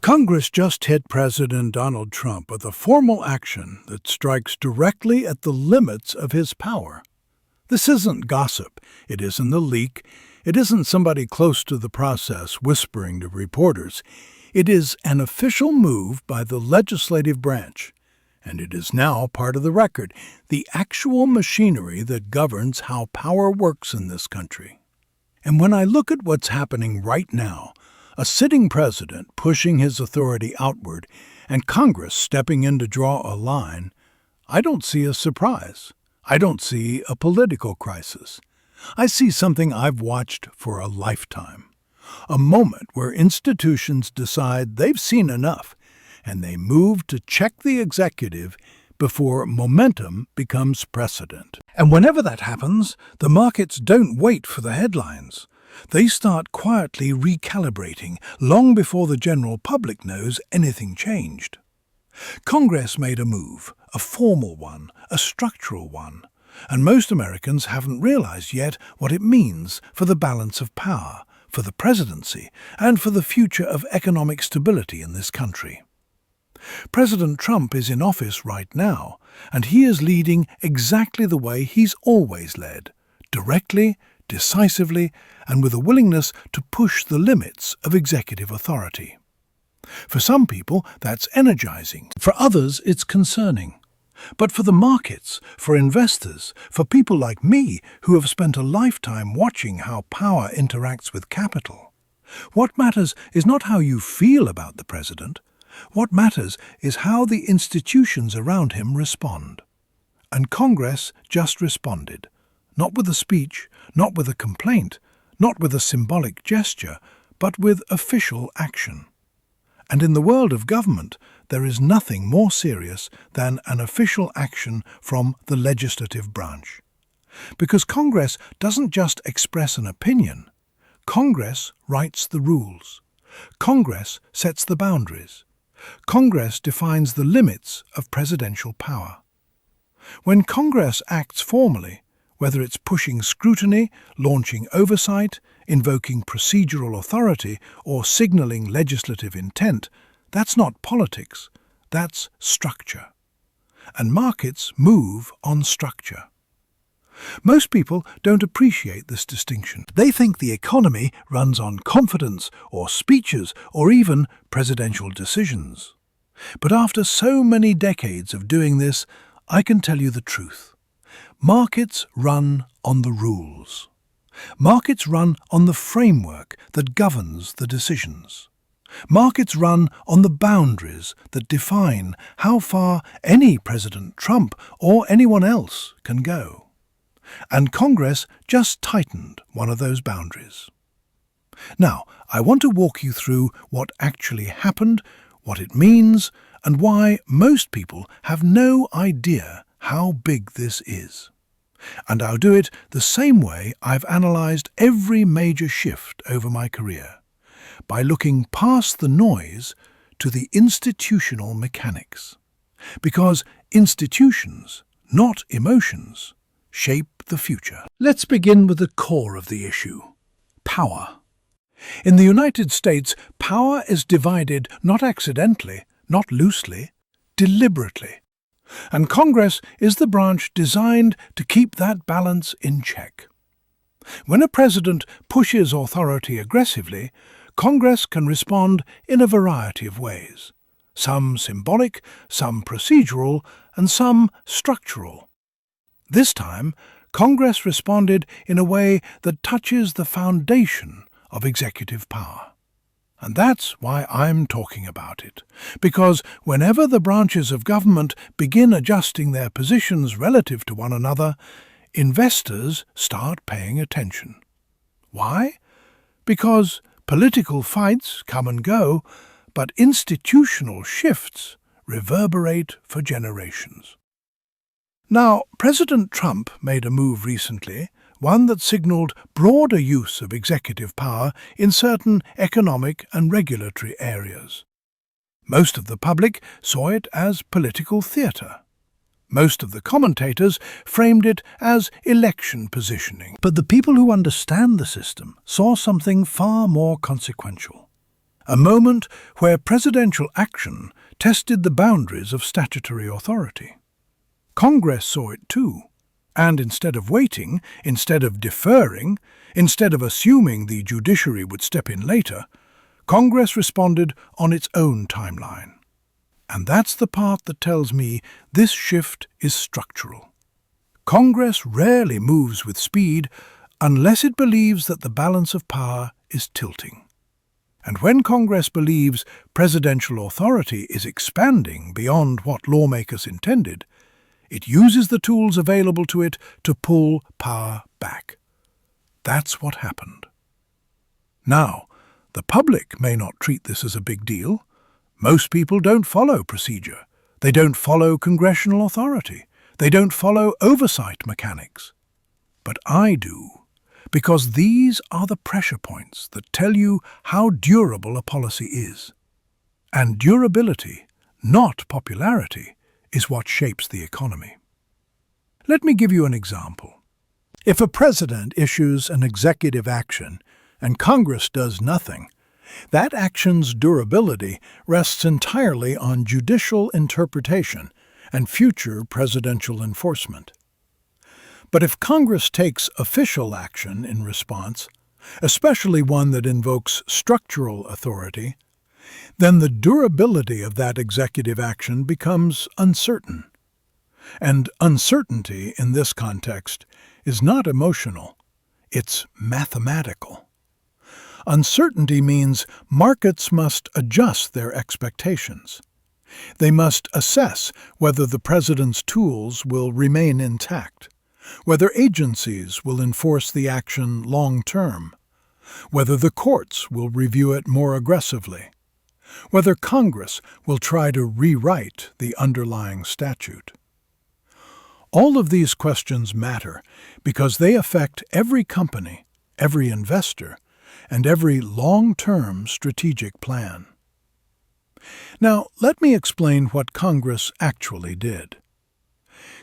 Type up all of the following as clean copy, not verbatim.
Congress just hit President Donald Trump with a formal action that strikes directly at the limits of his power. This isn't gossip. It isn't a leak. It isn't somebody close to the process whispering to reporters. It is an official move by the legislative branch. And it is now part of the record, the actual machinery that governs how power works in this country. And when I look at what's happening right now, a sitting president pushing his authority outward and Congress stepping in to draw a line, I don't see a surprise. I don't see a political crisis. I see something I've watched for a lifetime. A moment where institutions decide they've seen enough and they move to check the executive before momentum becomes precedent. And whenever that happens, the markets don't wait for the headlines. They start quietly recalibrating long before the general public knows anything changed. Congress made a move, a formal one, a structural one, and most Americans haven't realized yet what it means for the balance of power, for the presidency, and for the future of economic stability in this country. President Trump is in office right now, and he is leading exactly the way he's always led, directly, decisively, and with a willingness to push the limits of executive authority. For some people, that's energizing. For others, it's concerning. But for the markets, for investors, for people like me who have spent a lifetime watching how power interacts with capital, what matters is not how you feel about the president. What matters is how the institutions around him respond. And Congress just responded. Not with a speech, not with a complaint, not with a symbolic gesture, but with official action. And in the world of government, there is nothing more serious than an official action from the legislative branch. Because Congress doesn't just express an opinion. Congress writes the rules. Congress sets the boundaries. Congress defines the limits of presidential power. When Congress acts formally, whether it's pushing scrutiny, launching oversight, invoking procedural authority, or signaling legislative intent, that's not politics, that's structure. And markets move on structure. Most people don't appreciate this distinction. They think the economy runs on confidence or speeches or even presidential decisions. But after so many decades of doing this, I can tell you the truth. Markets run on the rules. Markets run on the framework that governs the decisions. Markets run on the boundaries that define how far any President Trump or anyone else can go. And Congress just tightened one of those boundaries. Now, I want to walk you through what actually happened, what it means, and why most people have no idea how big this is. And I'll do it the same way I've analyzed every major shift over my career, by looking past the noise to the institutional mechanics. Because institutions, not emotions, shape the future. Let's begin with the core of the issue: power. In the United States, power is divided not accidentally, not loosely, deliberately. And Congress is the branch designed to keep that balance in check. When a president pushes authority aggressively, Congress can respond in a variety of ways. Some symbolic, some procedural, and some structural. This time, Congress responded in a way that touches the foundation of executive power. And that's why I'm talking about it. Because whenever the branches of government begin adjusting their positions relative to one another, investors start paying attention. Why? Because political fights come and go, but institutional shifts reverberate for generations. Now, President Trump made a move recently, one that signaled broader use of executive power in certain economic and regulatory areas. Most of the public saw it as political theatre. Most of the commentators framed it as election positioning. But the people who understand the system saw something far more consequential. a moment where presidential action tested the boundaries of statutory authority. Congress saw it too, and instead of waiting, instead of deferring, instead of assuming the judiciary would step in later, Congress responded on its own timeline. And that's the part that tells me this shift is structural. Congress rarely moves with speed unless it believes that the balance of power is tilting. And when Congress believes presidential authority is expanding beyond what lawmakers intended, it uses the tools available to it to pull power back. That's what happened. Now, the public may not treat this as a big deal. Most people don't follow procedure. They don't follow congressional authority. They don't follow oversight mechanics. But I do, because these are the pressure points that tell you how durable a policy is. And durability, not popularity, is what shapes the economy. Let me give you an example. If a president issues an executive action and Congress does nothing, that action's durability rests entirely on judicial interpretation and future presidential enforcement. But if Congress takes official action in response, especially one that invokes structural authority, then the durability of that executive action becomes uncertain. And uncertainty in this context is not emotional, it's mathematical. Uncertainty means markets must adjust their expectations. They must assess whether the president's tools will remain intact, whether agencies will enforce the action long-term, whether the courts will review it more aggressively, whether Congress will try to rewrite the underlying statute. All of these questions matter because they affect every company, every investor, and every long-term strategic plan. Now, let me explain what Congress actually did.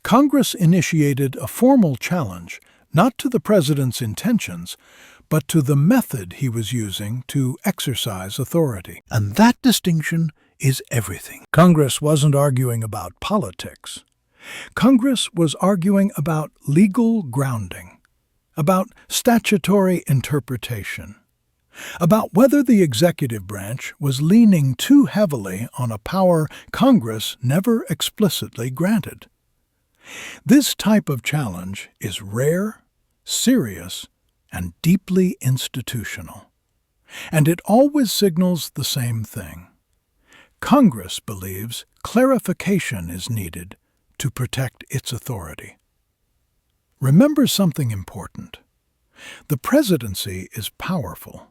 Congress initiated a formal challenge not to the president's intentions, but to the method he was using to exercise authority. And that distinction is everything. Congress wasn't arguing about politics. Congress was arguing about legal grounding, about statutory interpretation, about whether the executive branch was leaning too heavily on a power Congress never explicitly granted. This type of challenge is rare, serious, and deeply institutional. And it always signals the same thing. Congress believes clarification is needed to protect its authority. Remember something important. The presidency is powerful,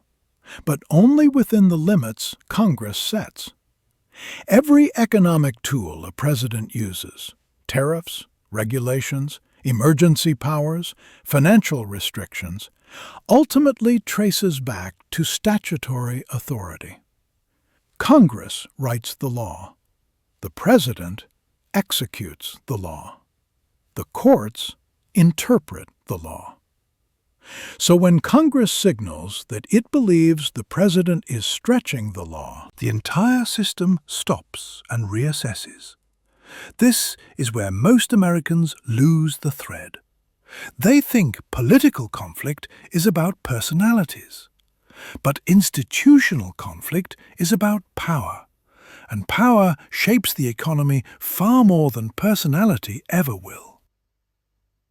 but only within the limits Congress sets. Every economic tool a president uses, tariffs, regulations, emergency powers, financial restrictions, ultimately traces back to statutory authority. Congress writes the law. The president executes the law. The courts interpret the law. So when Congress signals that it believes the president is stretching the law, the entire system stops and reassesses. This is where most Americans lose the thread. They think political conflict is about personalities. But institutional conflict is about power. And power shapes the economy far more than personality ever will.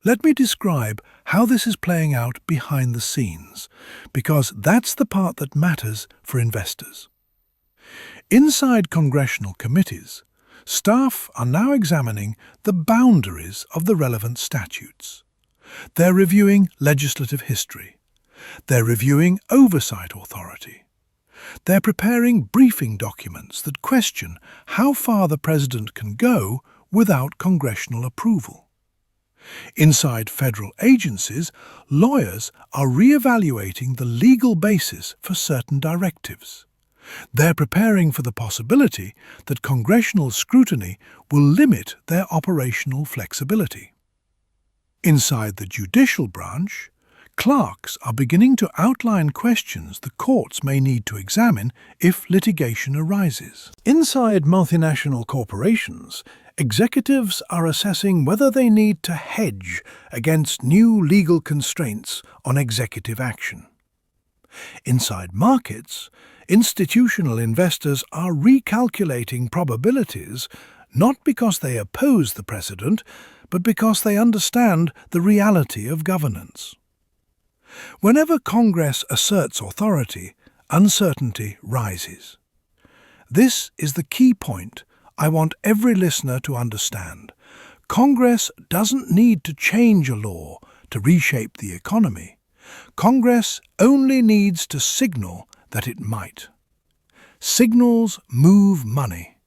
Let me describe how this is playing out behind the scenes, because that's the part that matters for investors. Inside congressional committees, staff are now examining the boundaries of the relevant statutes. They're reviewing legislative history. They're reviewing oversight authority. They're preparing briefing documents that question how far the president can go without congressional approval. Inside federal agencies, lawyers are re-evaluating the legal basis for certain directives. They're preparing for the possibility that congressional scrutiny will limit their operational flexibility. Inside the judicial branch, Clerks are beginning to outline questions the courts may need to examine if litigation arises. Inside multinational corporations, executives are assessing whether they need to hedge against new legal constraints on executive action. Inside markets, institutional investors are recalculating probabilities not because they oppose the president, but because they understand the reality of governance. Whenever Congress asserts authority, uncertainty rises. This is the key point I want every listener to understand. Congress doesn't need to change a law to reshape the economy. Congress only needs to signal that it might. Signals move money.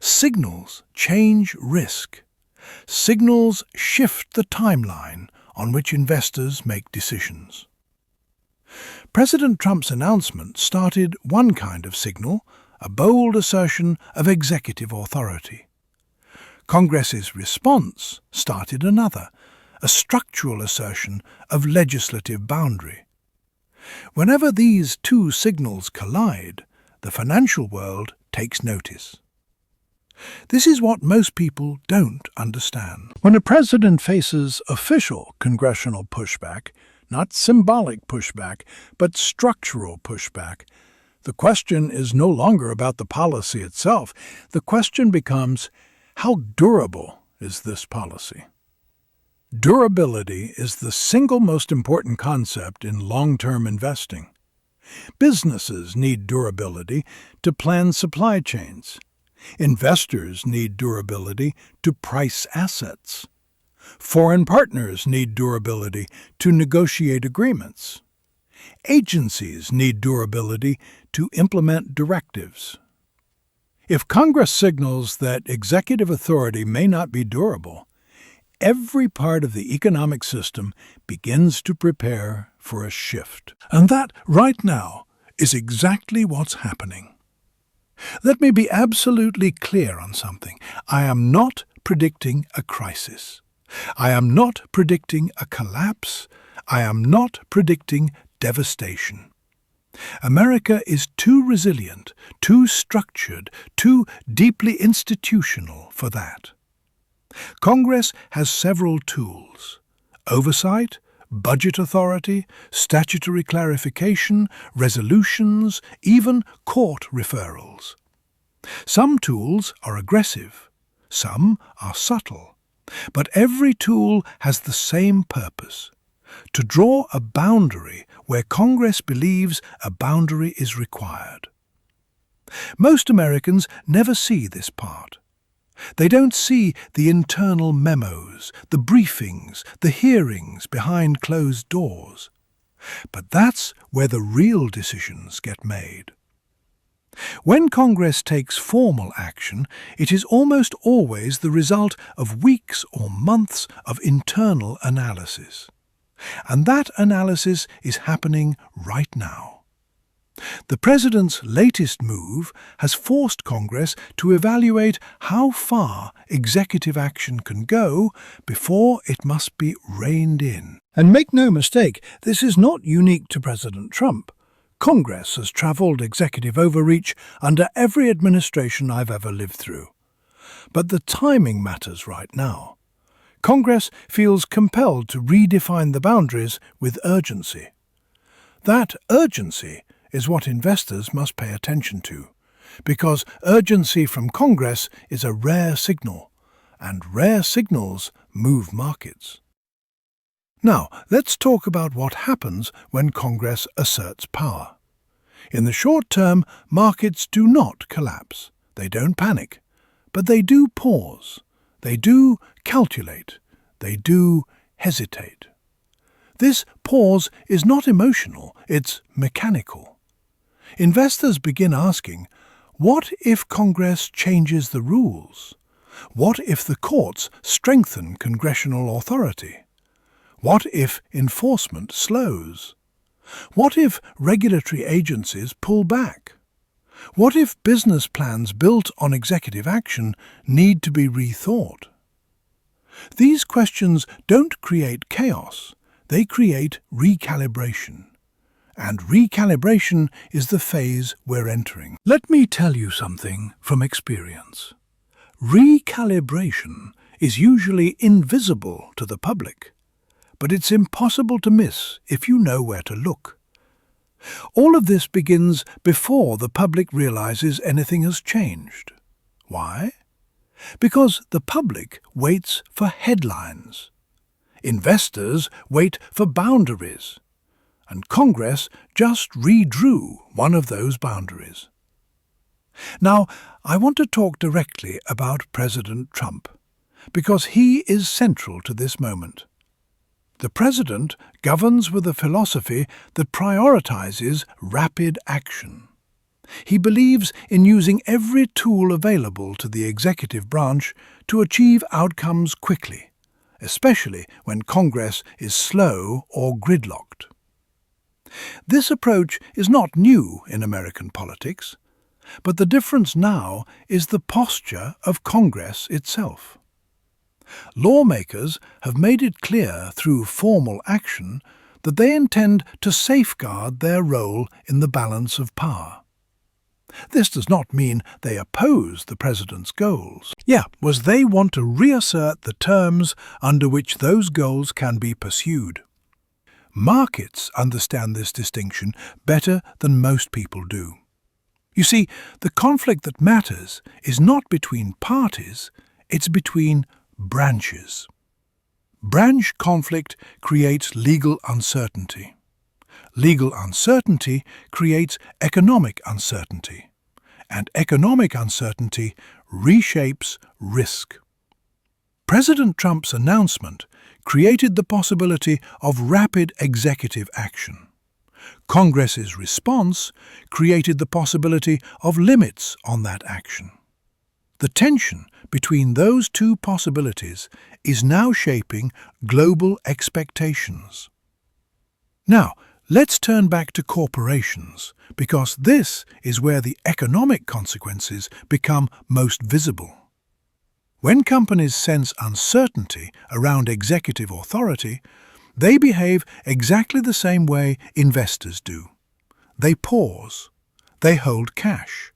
Signals change risk. Signals shift the timeline on which investors make decisions. President Trump's announcement started one kind of signal, a bold assertion of executive authority. Congress's response started another, a structural assertion of legislative boundary. Whenever these two signals collide, the financial world takes notice. This is what most people don't understand. When a president faces official congressional pushback, not symbolic pushback, but structural pushback, the question is no longer about the policy itself. The question becomes, how durable is this policy? Durability is the single most important concept in long-term investing. Businesses need durability to plan supply chains. Investors need durability to price assets. Foreign partners need durability to negotiate agreements. Agencies need durability to implement directives. If Congress signals that executive authority may not be durable, every part of the economic system begins to prepare for a shift. And that, right now, is exactly what's happening. Let me be absolutely clear on something. I am not predicting a crisis. I am not predicting a collapse. I am not predicting devastation. America is too resilient, too structured, too deeply institutional for that. Congress has several tools: oversight, budget authority, statutory clarification, resolutions, even court referrals. Some tools are aggressive, some are subtle, but every tool has the same purpose: to draw a boundary where Congress believes a boundary is required. Most Americans never see this part. They don't see the internal memos, the briefings, the hearings behind closed doors. But that's where the real decisions get made. When Congress takes formal action, it is almost always the result of weeks or months of internal analysis. And that analysis is happening right now. The President's latest move has forced Congress to evaluate how far executive action can go before it must be reined in. And make no mistake, this is not unique to President Trump. Congress has traveled executive overreach under every administration I've ever lived through. But the timing matters right now. Congress feels compelled to redefine the boundaries with urgency. That urgency is what investors must pay attention to, because urgency from Congress is a rare signal, and rare signals move markets. Now, let's talk about what happens when Congress asserts power. In the short term, markets do not collapse. They don't panic. But they do pause. They do calculate. They do hesitate. This pause is not emotional, it's mechanical. Investors begin asking, what if Congress changes the rules? What if the courts strengthen congressional authority? What if enforcement slows? What if regulatory agencies pull back? What if business plans built on executive action need to be rethought? These questions don't create chaos, They create recalibration. And recalibration is the phase we're entering. Let me tell you something from experience. Recalibration is usually invisible to the public, but it's impossible to miss if you know where to look. All of this begins before the public realizes anything has changed. Why? Because the public waits for headlines. Investors wait for boundaries. And Congress just redrew one of those boundaries. Now, I want to talk directly about President Trump, because he is central to this moment. The president governs with a philosophy that prioritizes rapid action. He believes in using every tool available to the executive branch to achieve outcomes quickly, especially when Congress is slow or gridlocked. This approach is not new in American politics, but the difference now is the posture of Congress itself. Lawmakers have made it clear through formal action that they intend to safeguard their role in the balance of power. This does not mean they oppose the president's goals. They want to reassert the terms under which those goals can be pursued. Markets understand this distinction better than most people do. You see, the conflict that matters is not between parties, it's between branches. Branch conflict creates legal uncertainty. Legal uncertainty creates economic uncertainty. And economic uncertainty reshapes risk. President Trump's announcement created the possibility of rapid executive action. Congress's response created the possibility of limits on that action. The tension between those two possibilities is now shaping global expectations. Now, let's turn back to corporations, because this is where the economic consequences become most visible. When companies sense uncertainty around executive authority, they behave exactly the same way investors do. They pause. They hold cash.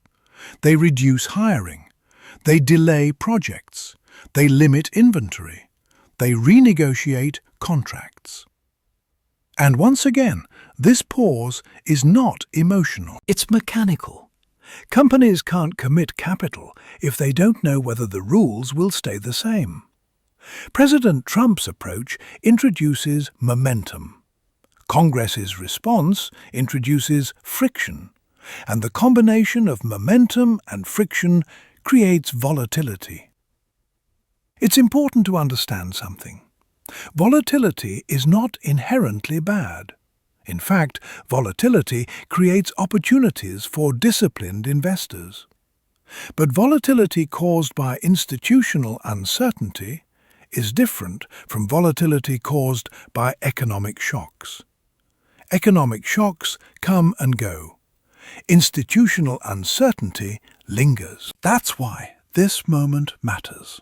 They reduce hiring. They delay projects. They limit inventory. They renegotiate contracts. And once again, this pause is not emotional. It's mechanical. Companies can't commit capital if they don't know whether the rules will stay the same. President Trump's approach introduces momentum. Congress's response introduces friction. And the combination of momentum and friction creates volatility. It's important to understand something. Volatility is not inherently bad. In fact, volatility creates opportunities for disciplined investors. But volatility caused by institutional uncertainty is different from volatility caused by economic shocks. Economic shocks come and go. Institutional uncertainty lingers. That's why this moment matters.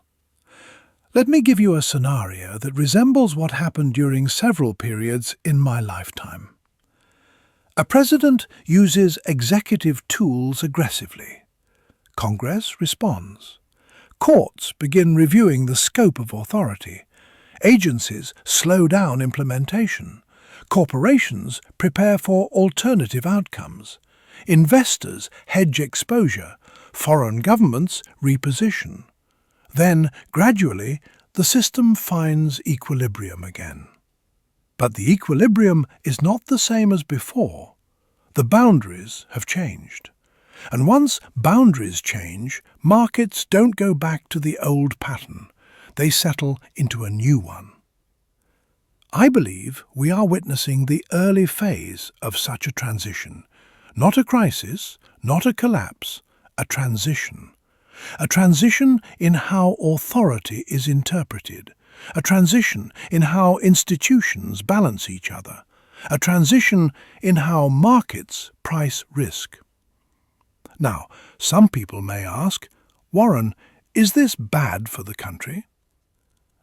Let me give you a scenario that resembles what happened during several periods in my lifetime. A president uses executive tools aggressively. Congress responds. Courts begin reviewing the scope of authority. Agencies slow down implementation. Corporations prepare for alternative outcomes. Investors hedge exposure. Foreign governments reposition. Then, gradually, the system finds equilibrium again. But the equilibrium is not the same as before. The boundaries have changed. And once boundaries change, markets don't go back to the old pattern. They settle into a new one. I believe we are witnessing the early phase of such a transition. Not a crisis, not a collapse, a transition. A transition in how authority is interpreted. A transition in how institutions balance each other. A transition in how markets price risk. Now, some people may ask, Warren, is this bad for the country?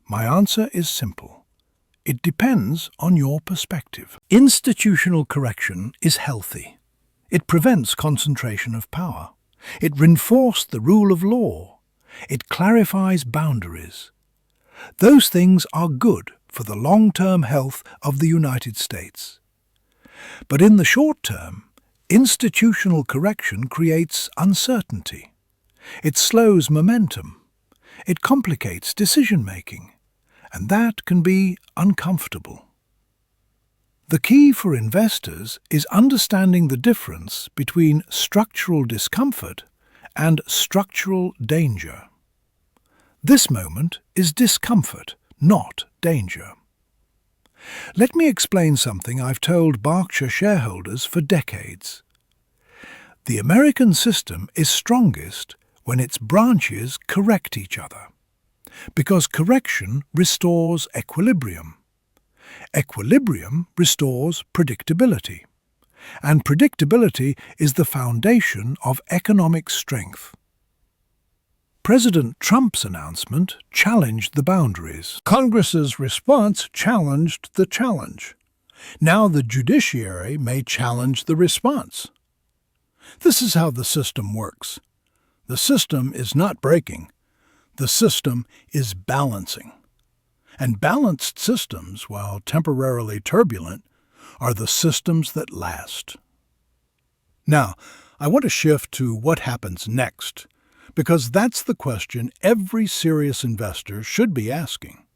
My answer is simple. It depends on your perspective. Institutional correction is healthy. It prevents concentration of power. It reinforces the rule of law. It clarifies boundaries. Those things are good for the long-term health of the United States. But in the short term, institutional correction creates uncertainty. It slows momentum. It complicates decision-making, and that can be uncomfortable. The key for investors is understanding the difference between structural discomfort and structural danger. This moment is discomfort, not danger. Let me explain something I've told Berkshire shareholders for decades. The American system is strongest when its branches correct each other, because correction restores equilibrium. Equilibrium restores predictability, and predictability is the foundation of economic strength. President Trump's announcement challenged the boundaries. Congress's response challenged the challenge. Now the judiciary may challenge the response. This is how the system works. The system is not breaking. The system is balancing. And balanced systems, while temporarily turbulent, are the systems that last. Now, I want to shift to what happens next, because that's the question every serious investor should be asking.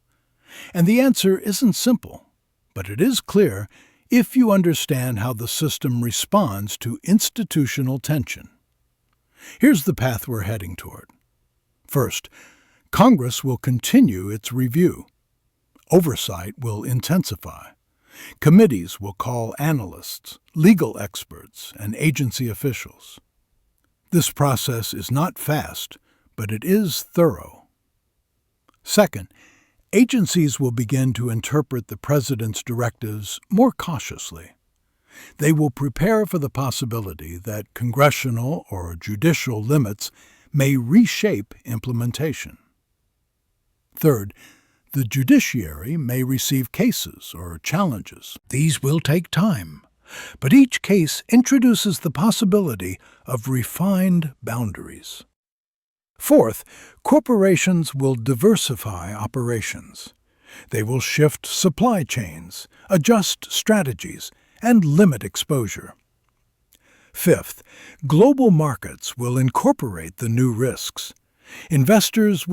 And the answer isn't simple, but it is clear if you understand how the system responds to institutional tension. Here's the path we're heading toward. First, Congress will continue its review. Oversight will intensify. Committees will call analysts, legal experts, and agency officials. This process is not fast, but it is thorough. Second, agencies will begin to interpret the president's directives more cautiously. They will prepare for the possibility that congressional or judicial limits may reshape implementation. Third, the judiciary may receive cases or challenges. These will take time, but each case introduces the possibility of refined boundaries. Fourth, corporations will diversify operations. They will shift supply chains, adjust strategies, and limit exposure. Fifth, global markets will incorporate the new risks. Investors will